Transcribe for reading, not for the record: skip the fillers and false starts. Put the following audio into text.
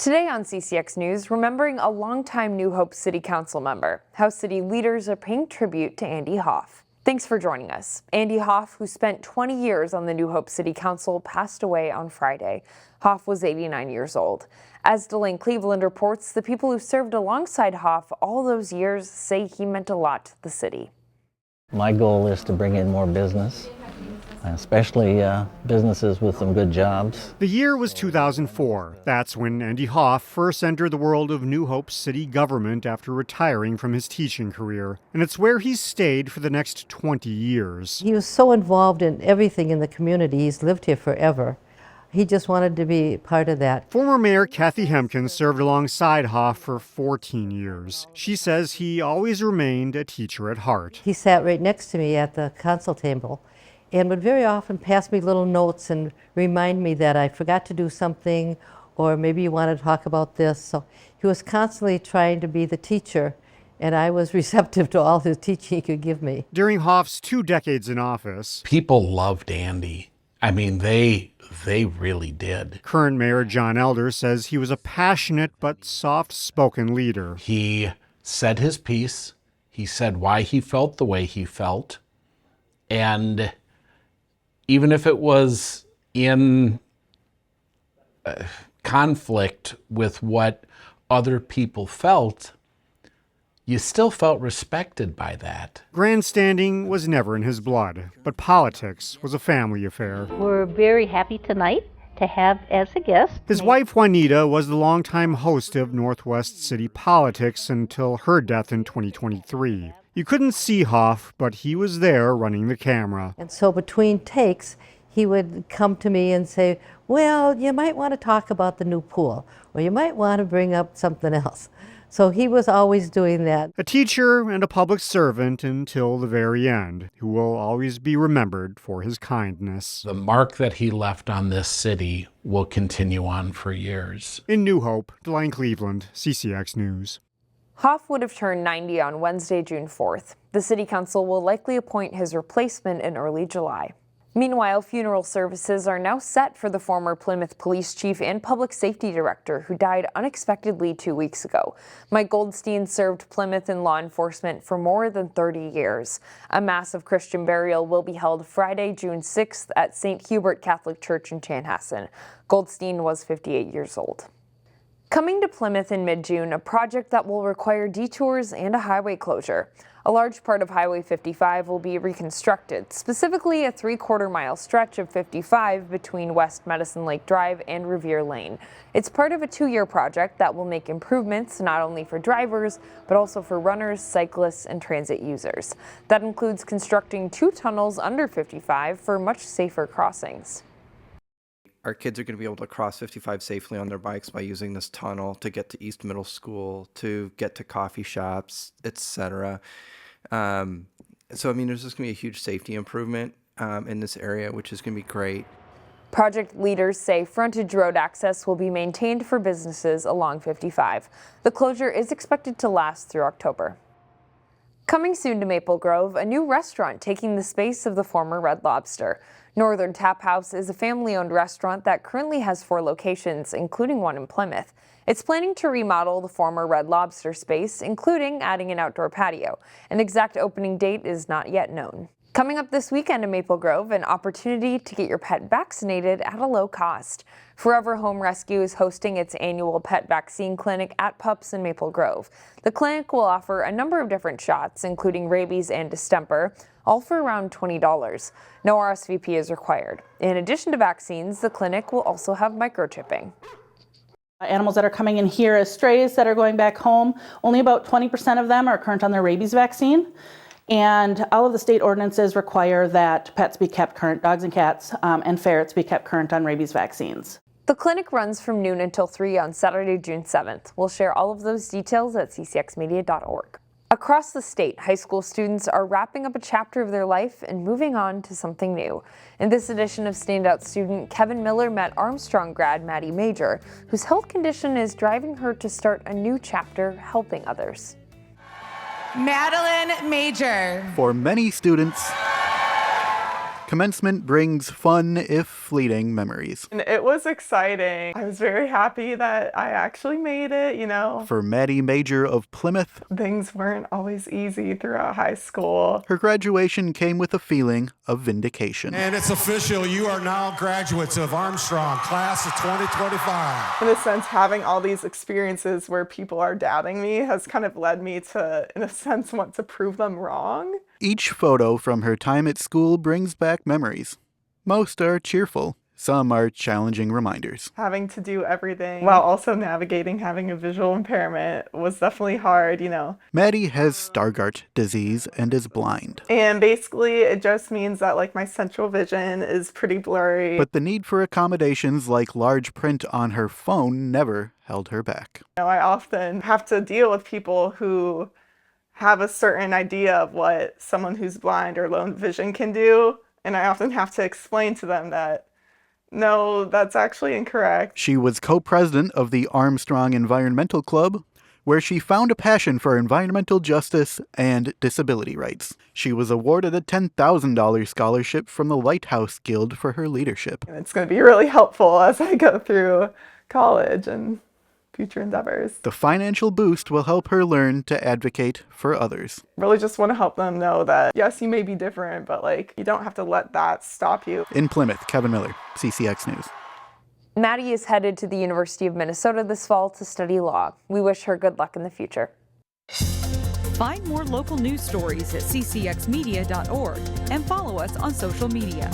Today on CCX News, remembering a longtime New Hope City Council member, how city leaders are paying tribute to Andy Hoffe. Thanks for joining us. Andy Hoffe, who spent 20 years on the New Hope City Council, passed away on Friday. Hoffe was 89 years old. As Delane Cleveland reports, the people who served alongside Hoffe all those years say he meant a lot to the city. My goal is to bring in more business, especially businesses with some good jobs. The year was 2004. That's when Andy Hoffe first entered the world of New Hope city government after retiring from his teaching career. And it's where he's stayed for the next 20 years. He was so involved in everything in the community. He's lived here forever. He just wanted to be part of that. Former Mayor Kathy Hempkins served alongside Hoffe for 14 years. She says he always remained a teacher at heart. He sat right next to me at the council table and would very often pass me little notes and remind me that I forgot to do something, or maybe you want to talk about this. So he was constantly trying to be the teacher, and I was receptive to all his teaching he could give me. During Hoffe's 2 decades in office, people loved Andy. I mean, they really did. Current Mayor John Elder says he was a passionate but soft-spoken leader. He said his piece. He said why he felt the way he felt. And even if it was in conflict with what other people felt, you still felt respected by that. Grandstanding was never in his blood, but politics was a family affair. We're very happy tonight to have as a guest. His wife Juanita was the longtime host of Northwest City politics until her death in 2023. You couldn't see Hoffe, but he was there running the camera. And so between takes, he would come to me and say, well, you might want to talk about the new pool, or you might want to bring up something else. So he was always doing that. A teacher and a public servant until the very end, who will always be remembered for his kindness. The mark that he left on this city will continue on for years. In New Hope, Delane Cleveland, CCX News. Hoffe would have turned 90 on Wednesday, June 4th. The City Council will likely appoint his replacement in early July. Meanwhile, funeral services are now set for the former Plymouth police chief and public safety director who died unexpectedly 2 weeks ago. Mike Goldstein served Plymouth in law enforcement for more than 30 years. A massive Christian burial will be held Friday, June 6th at St. Hubert Catholic Church in Chanhassen. Goldstein was 58 years old. Coming to Plymouth in mid-June, a project that will require detours and a highway closure. A large part of Highway 55 will be reconstructed, specifically a 3/4-mile stretch of 55 between West Medicine Lake Drive and Revere Lane. It's part of a 2-year project that will make improvements not only for drivers, but also for runners, cyclists, and transit users. That includes constructing 2 tunnels under 55 for much safer crossings. Our kids are going to be able to cross 55 safely on their bikes by using this tunnel to get to East Middle School, to get to coffee shops, etc. So, I mean, there's just going to be a huge safety improvement in this area, which is going to be great. Project leaders say frontage road access will be maintained for businesses along 55. The closure is expected to last through October. Coming soon to Maple Grove, a new restaurant taking the space of the former Red Lobster. Northern Tap House is a family-owned restaurant that currently has 4 locations, including one in Plymouth. It's planning to remodel the former Red Lobster space, including adding an outdoor patio. An exact opening date is not yet known. Coming up this weekend in Maple Grove, an opportunity to get your pet vaccinated at a low cost. Forever Home Rescue is hosting its annual pet vaccine clinic at Pups in Maple Grove. The clinic will offer a number of different shots, including rabies and distemper, all for around $20. No RSVP is required. In addition to vaccines, the clinic will also have microchipping. Animals that are coming in here as strays that are going back home, only about 20% of them are current on their rabies vaccine. And all of the state ordinances require that pets be kept current, dogs and cats, and ferrets be kept current on rabies vaccines. The clinic runs from noon until 3 on Saturday, June 7th. We'll share all of those details at ccxmedia.org. Across the state, high school students are wrapping up a chapter of their life and moving on to something new. In this edition of Standout student, Kevin Miller met Armstrong grad Maddy Major, whose health condition is driving her to start a new chapter helping others. Madeline Major. For many students, Commencement brings fun, if fleeting, memories. And it was exciting. I was very happy that I actually made it, you know. For Maddy Major of Plymouth, Things weren't always easy throughout high school. her graduation came with a feeling of vindication. And it's official, you are now graduates of Armstrong, class of 2025. In a sense, having all these experiences where people are doubting me has kind of led me to, in a sense, want to prove them wrong. Each photo from her time at school brings back memories. Most are cheerful. Some are challenging reminders. Having to do everything while also navigating having a visual impairment was definitely hard, you know. Maddy has Stargardt disease and is blind. And basically, it just means that, like, my central vision is pretty blurry. But the need for accommodations like large print on her phone never held her back. You know, I often have to deal with people who have a certain idea of what someone who's blind or low vision can do. And I often have to explain to them that, no, that's actually incorrect. She was co-president of the Armstrong Environmental Club, where she found a passion for environmental justice and disability rights. She was awarded a $10,000 scholarship from the Lighthouse Guild for her leadership. And it's going to be really helpful as I go through college and future endeavors. The financial boost will help her learn to advocate for others. Really just want to help them know that, yes, you may be different, but like, you don't have to let that stop you. In Plymouth, Kevin Miller, CCX News. Maddy is headed to the University of Minnesota this fall to study law. We wish her good luck in the future. Find more local news stories at ccxmedia.org and follow us on social media.